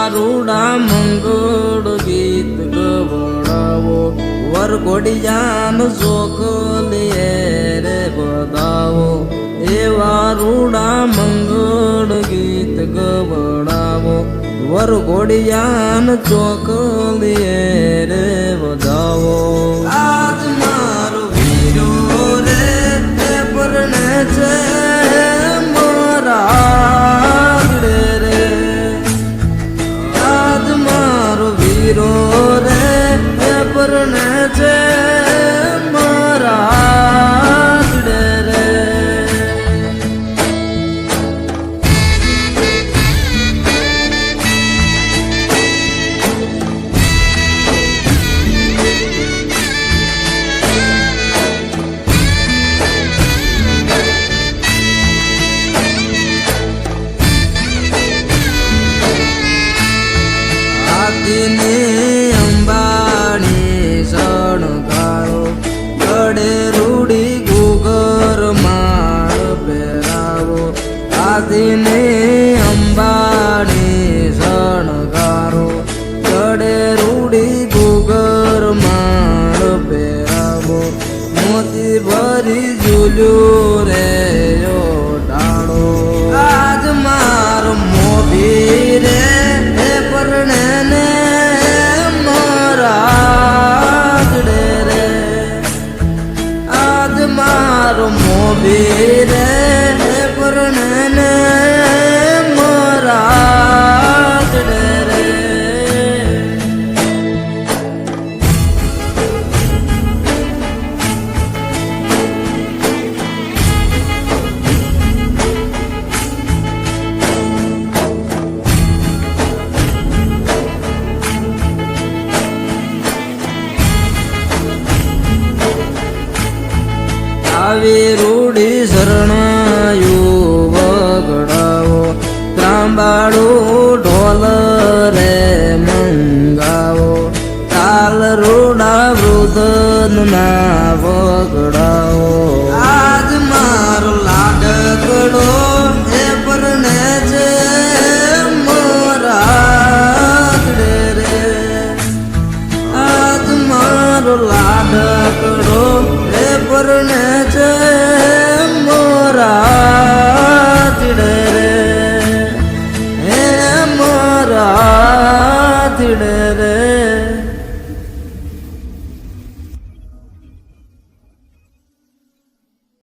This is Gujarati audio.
રૂડા મંગળ ગીત ગવડાવો વરઘોડિયાનો ચોકલીએ રે બધાવો એવા રૂડા મંગળ ગીત ગવડાવો વરઘોડિયાનો ચોકલીએ રે બધાવો આજ મારો વીરો રે પરણે છે વીરો રે પરણે છે મારા રે અંબાણી શણગારો ગળે રૂડી ગુગર માળ પહેરાવો આદિને અંબાણી શણગારો ગળે રૂડી ગુગર માળ પહેરાવો મોતી ભરી ઝૂલ્યું રે ડાળો આજ માર મોભી રે પરણે ને મારો મોભી રે પરણે